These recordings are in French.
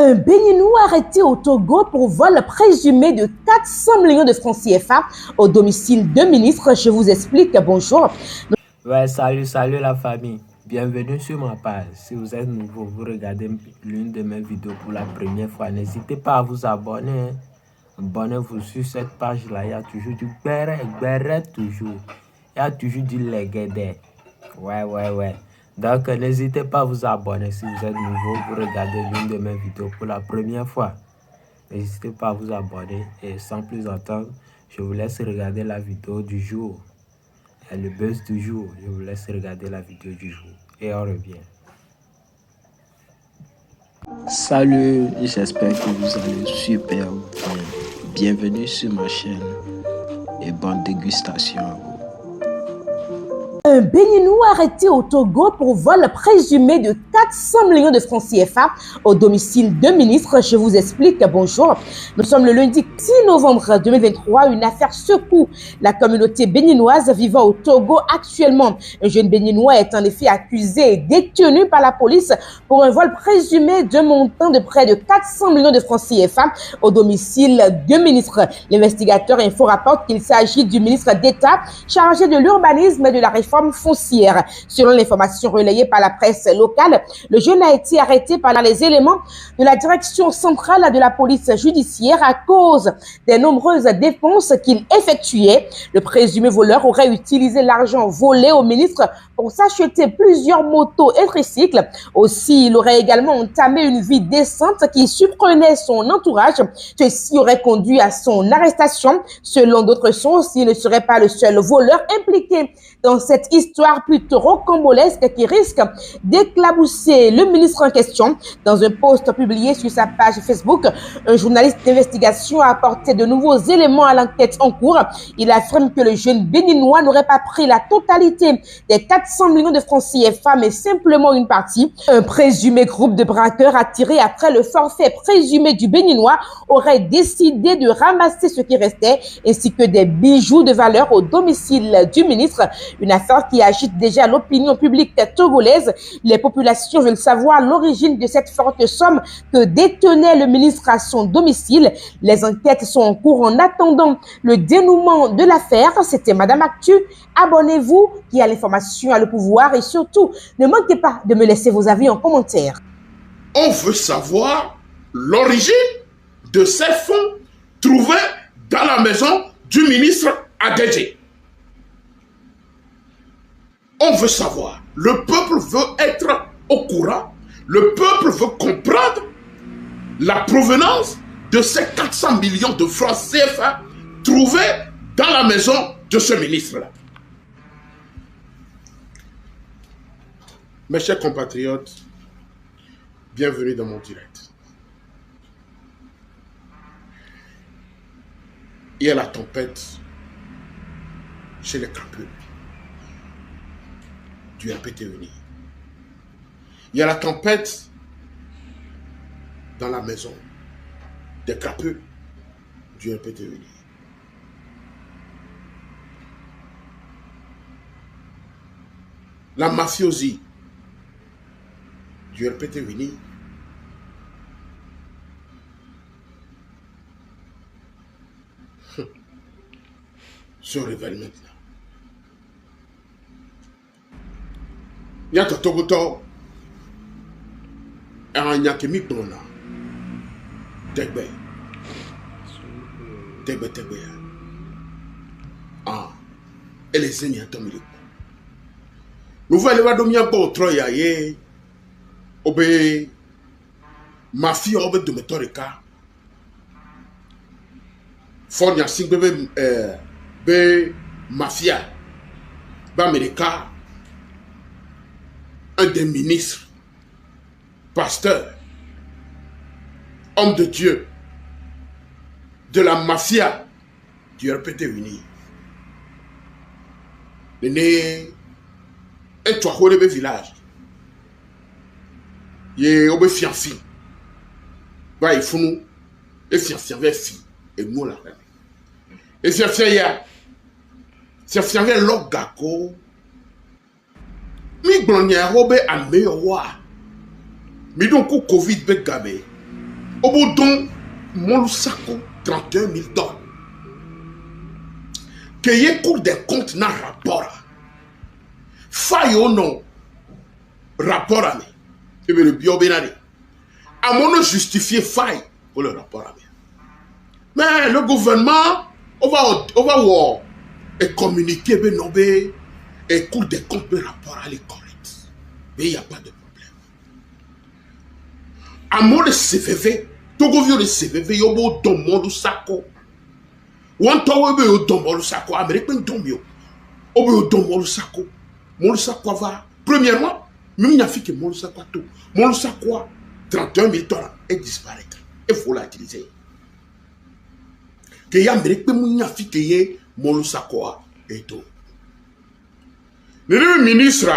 Un Béninois arrêté au Togo pour vol présumé de 400 millions de francs CFA au domicile de ministres. Je vous explique. Bonjour. Ouais, salut la famille. Bienvenue sur ma page. Si vous êtes nouveau, vous regardez l'une de mes vidéos pour la première fois, n'hésitez pas à vous abonner. Abonnez-vous sur cette page-là. Il y a toujours du béret toujours. Il y a toujours du léguédé. Ouais. Donc, n'hésitez pas à vous abonner si vous êtes nouveau, vous regardez l'une de mes vidéos pour la première fois. N'hésitez pas à vous abonner et sans plus attendre, je vous laisse regarder la vidéo du jour. Et le buzz du jour, je vous laisse regarder la vidéo du jour et on revient. Salut, j'espère que vous allez super bien. Bienvenue sur ma chaîne et bonne dégustation à vous. Un Béninois arrêté au Togo pour vol présumé de 400 millions de francs CFA au domicile de ministres. Je vous explique. Bonjour. Nous sommes le lundi 6 novembre 2023. Une affaire secoue la communauté béninoise vivant au Togo actuellement. Un jeune béninois est en effet accusé et détenu par la police pour un vol présumé d'un montant de près de 400 millions de francs CFA au domicile de ministres. L'investigateur info rapporte qu'il s'agit du ministre d'État chargé de l'urbanisme et de la réforme foncière. Selon l'information relayée par la presse locale, le jeune a été arrêté par les éléments de la direction centrale de la police judiciaire à cause des nombreuses dépenses qu'il effectuait. Le présumé voleur aurait utilisé l'argent volé au ministre pour s'acheter plusieurs motos et tricycles. Aussi, il aurait également entamé une vie décente qui surprenait son entourage. Ceci aurait conduit à son arrestation. Selon d'autres sources, il ne serait pas le seul voleur impliqué dans cette histoire plutôt rocambolesque qui risque d'éclabousser le ministre en question. Dans un post publié sur sa page Facebook, un journaliste d'investigation a apporté de nouveaux éléments à l'enquête en cours. Il affirme que le jeune béninois n'aurait pas pris la totalité des 400 millions de francs CFA, mais simplement une partie. Un présumé groupe de braqueurs attiré après le forfait présumé du béninois aurait décidé de ramasser ce qui restait, ainsi que des bijoux de valeur au domicile du ministre. Une affaire qui agite déjà l'opinion publique togolaise. Les populations veulent savoir l'origine de cette forte somme que détenait le ministre à son domicile. Les enquêtes sont en cours en attendant le dénouement de l'affaire. C'était Madame Actu. Abonnez-vous, qui a l'information a le pouvoir, et surtout, ne manquez pas de me laisser vos avis en commentaire. On veut savoir l'origine de ces fonds trouvés dans la maison du ministre Adedje. On veut savoir. Le peuple veut être au courant. Le peuple veut comprendre la provenance de ces 400 millions de francs CFA trouvés dans la maison de ce ministre-là. Mes chers compatriotes, bienvenue dans mon direct. Il y a la tempête chez les crapuleux du RPT Uni. Il y a la tempête dans la maison des crapuleux du RPT Uni. La mafiosie du RPT Uni se révèle maintenant. Il y a Totogoto et un Yakemi Dona. Tegbe. Ah, et les ennemis atomiques. Nous voulons voir domia pour Troya ye. Obé. Ma fille obé de Metorika. Fornia sing be mafia. Ba Amerika. Un des ministres, pasteur, homme de Dieu, de la mafia du RPT Uni. Il est un toit de village. Il est au fiancé. Il faut nous, et fiancé avec fille, et nous la reine. Et fiancé, fiancé avec l'autre gako. Mi gbɔnyɛ ho be ame wa mi do ku covid be gabe Au bout d'un Molusako, 31 000 tonnes. Que y ait cours des comptes dans le rapport. Faille ou non, rapport à nous. Et bien le biobénade. À mon justifier faille pour le rapport à nous. Mais le gouvernement, on va voir et communiquer, et cours des comptes, le rapport à l'école. Mais il n'y a pas de problème. À mon CVV, Togo vieux le CVV, yo bo don mon sako. Wan to we yo don mon sako, Américain don yo. Obo yo don mon sako. Mon sako va. Premièrement, même il y a fait que mon sako tout. Mon sako 31 000 tonnes et disparaître. Il faut l'utiliser. Que y a Américain il y a fait que mon sako et tout. Le ministre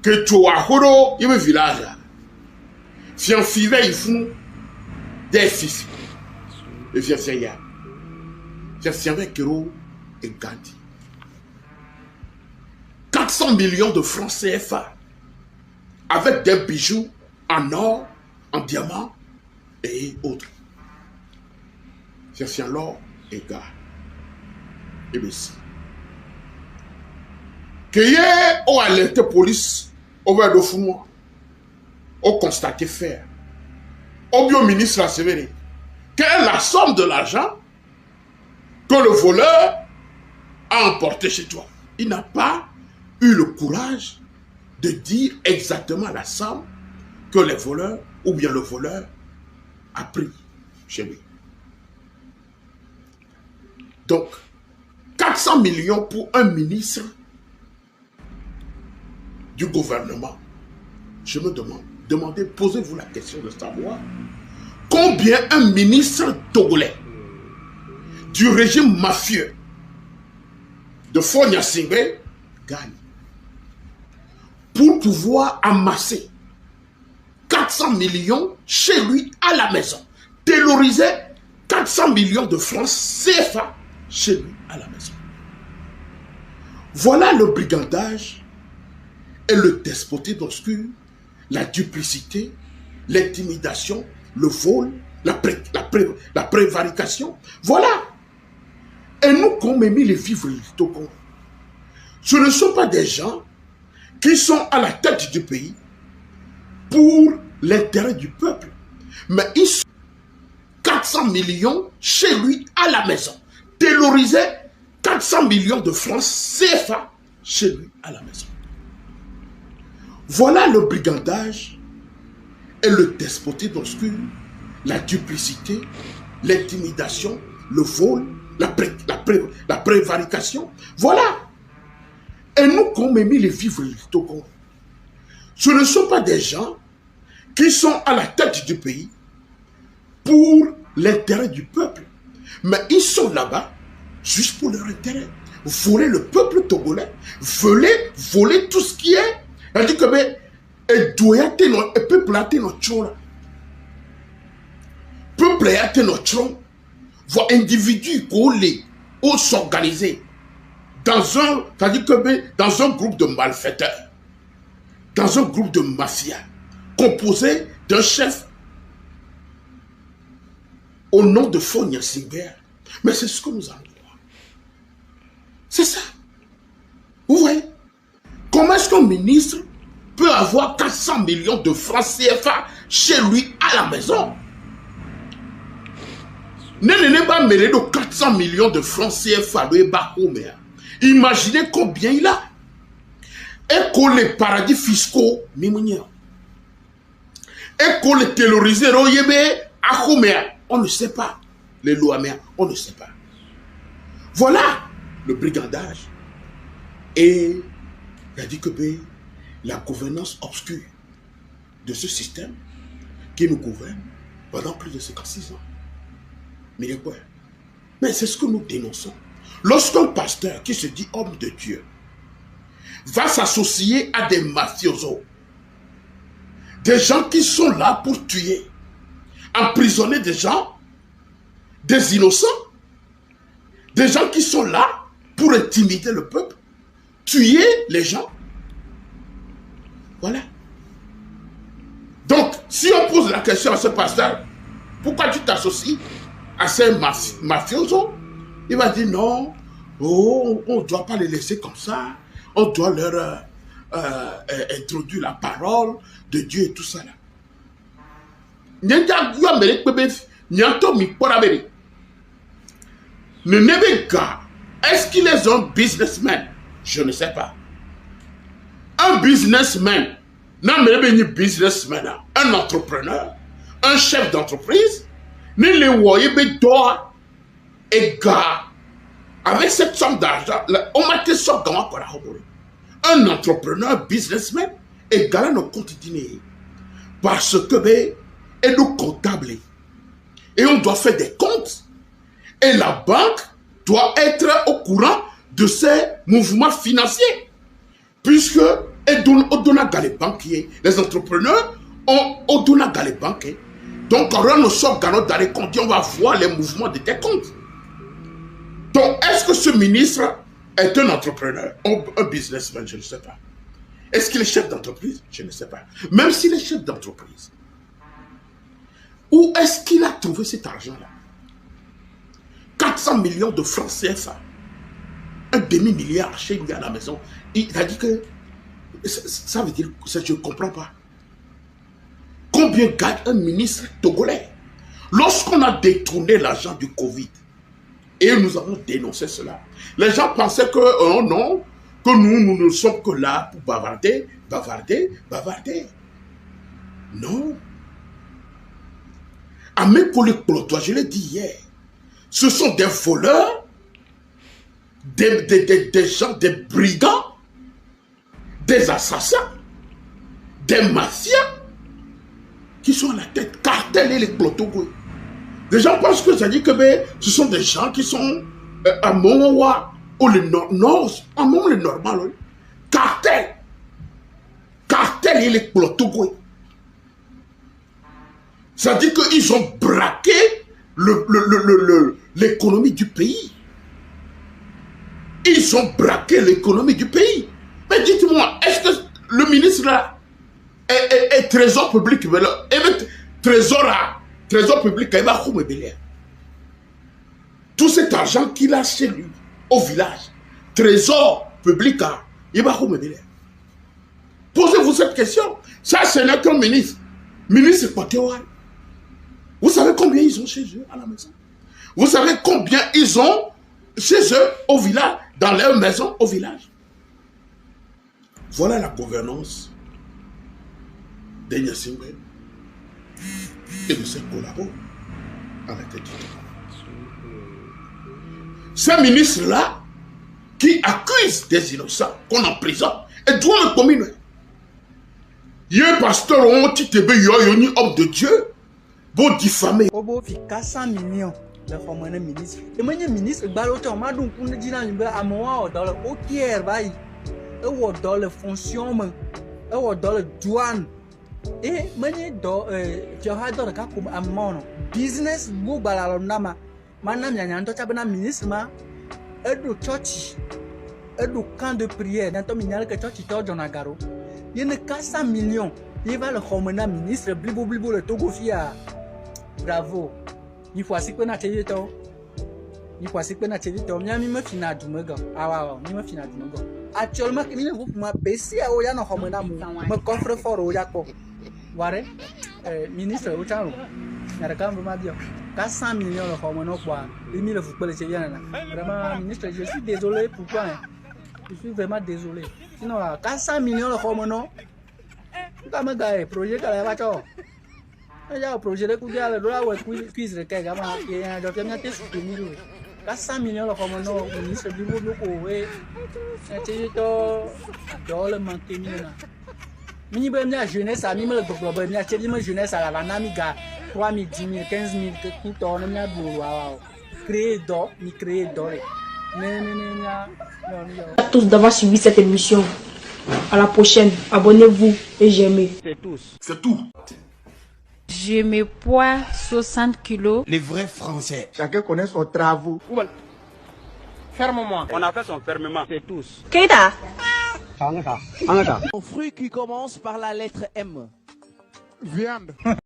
que tu as horo il me village fian five ils font des fils et fian ya fian avec Kero et Gandhi 400 millions de francs CFA avec des bijoux en or, en diamant et autres. Fian l'or et gars et bien que y ait au alerte police au verre de fou au constaté faire au bio ministre a sévéré quelle est la somme de l'argent que le voleur a emporté chez toi. Il n'a pas eu le courage de dire exactement la somme que les voleurs ou bien le voleur a pris chez lui. Donc 400 millions pour un ministre du gouvernement. Je me demandez, posez-vous la question de savoir combien un ministre togolais du régime mafieux de Fonia Singbe gagne pour pouvoir amasser 400 millions chez lui à la maison, terroriser 400 millions de francs CFA chez lui à la maison. Voilà le brigandage et le despotisme obscur, la duplicité, l'intimidation, le vol, la prévarication. Voilà. Et nous, qu'on m'a mis les vivres au Congo, ce ne sont pas des gens qui sont à la tête du pays pour l'intérêt du peuple, mais ils sont 400 millions chez lui à la maison, terroriser 400 millions de francs CFA chez lui à la maison. Voilà le brigandage et le despotisme obscur, la duplicité, l'intimidation, le vol, la prévarication. Voilà. Et nous, qu'on m'a mis les vivres au Congo, ce ne sont pas des gens qui sont à la tête du pays pour l'intérêt du peuple, mais ils sont là-bas juste pour leur intérêt. Voler le peuple togolais, voler tout ce qui est. C'est-à-dire que le peuple a été notre tron. Le peuple a été notre tron. Voir individus qui s'organiser dans un groupe de malfaiteurs, dans un groupe de mafia, composé d'un chef au nom de Fonia Singbe. Mais c'est ce que nous allons voir. C'est ça. Vous voyez? Comment est-ce qu'un ministre peut avoir 400 millions de francs CFA chez lui à la maison? Ne pas mêler de 400 millions de francs CFA de Bahoumea. Imaginez combien il a. Et que les paradis fiscaux, et que les terrorisés, on ne sait pas. Les lois, on ne sait pas. Voilà le brigandage. Et il a dit que la gouvernance obscure de ce système qui nous gouverne pendant plus de 56 ans. Mais quoi? Mais c'est ce que nous dénonçons. Lorsqu'un pasteur qui se dit homme de Dieu va s'associer à des mafiosos, des gens qui sont là pour tuer, emprisonner des gens, des innocents, des gens qui sont là pour intimider le peuple, tuer les gens. Voilà. Donc, si on pose la question à ce pasteur, pourquoi tu t'associes à ces mafiosos? Il va dire non, oh, on ne doit pas les laisser comme ça, on doit leur introduire la parole de Dieu et tout ça. Est-ce qu'il est un businessman? Je ne sais pas. Un businessman, un entrepreneur, un chef d'entreprise, et gars, avec cette somme d'argent, on m'a dit ça dans un entrepreneur, businessman, et gars nos comptes dîner. Parce que, et nous comptables. Et on doit faire des comptes. Et la banque doit être au courant de ces mouvements financiers. Puisque, on donne à les banquiers, les entrepreneurs, on donne à les banquiers. Donc, quand on sort dans les comptes, on va voir les mouvements de tes comptes. Donc, est-ce que ce ministre est un entrepreneur, un businessman? Je ne sais pas. Est-ce qu'il est chef d'entreprise? Je ne sais pas. Même s'il est chef d'entreprise, où est-ce qu'il a trouvé cet argent-là? 400 millions de francs CFA. Un demi-milliard chez lui à la maison. Il a dit que ça veut dire que je ne comprends pas. Combien gagne un ministre togolais? Lorsqu'on a détourné l'argent du Covid, et nous avons dénoncé cela, les gens pensaient que, oh non, que nous ne sommes que là pour bavarder. Non. À mes collègues, je l'ai dit hier, ce sont des voleurs, des gens, des brigands, des assassins, des mafias qui sont à la tête, cartel et les plotogoy. Les gens pensent que ça dit que ce sont des gens qui sont à Monowa ou le nord, à Mon le normal. Cartel et les plotogoy. Ça dit qu'ils ont braqué l'économie du pays. Ils ont braqué l'économie du pays. Mais dites-moi, est-ce que le ministre là est trésor public? Trésor public, il va tout cet argent qu'il a chez lui, au village, trésor public, il va posez-vous cette question. Ça, ce n'est qu'un ministre. Ministre Potéoual. Vous savez combien ils ont chez eux à la maison? Vous savez combien ils ont chez eux au village, dans leur maison au village? Voilà la gouvernance d'Enyasingbe et de ses collaborateurs avec les titulaires. Ces ministres-là qui accusent des innocents qu'on emprisonne et doivent le commune. Il y a un pasteur, on dit que il homme de Dieu, pour diffamer. Obo fi 400 millions de former ministre. Et moi, ministre, baloto, ma donc on dit dans le amour dans le hôtel, bail, ou dans le fonctionnement, ou dans le douane. Et moi, dans tu as dans le cas comme amon business, vous balalonama, manam yanto tabana ministre ma, et du church, et du camp de prière, dans ton minal que church to Jonagaro. Il y a 400 millions. Il va le former ministre, blibo le Togo fia. Bravo. Il faut assis que na télé to. Il faut assis que na télé to. Miami me fina du mego. Ah wa, mi me fina du mego. Actuellement, il vous ma baisser à oya no homena me coffre fort oya ko. Ware, ministre au charo. Na da kan ma bien. 400 millions le homena quoi. Il me le football c'est bien là. Vraiment ministre, je suis désolé pourquoi. Je suis vraiment désolé. Sinon 400 millions le homena. Kama gars projet kala ba cho. Ya projet de kudia le dola wa quiz le kai kama ya do pia te su ni lu. 400 millions le comme non ministre du boulot ko we. C'est to le manquer mina. Mini ba mia jeunesse a mi me le global mia che mi jeunesse à la namiga 3000 10000 15000 que tout on mia do wa. Créer do, ni créer do. À tous d'avoir suivi cette émission. À la prochaine, abonnez-vous et j'aime. C'est tout. Je me poids 60 kilos. Les vrais Français. Chacun connaît son travaux. Ferme-moi. On a fait son fermement. C'est tous. Keita. Un fruit qui commence par la lettre M. Viande.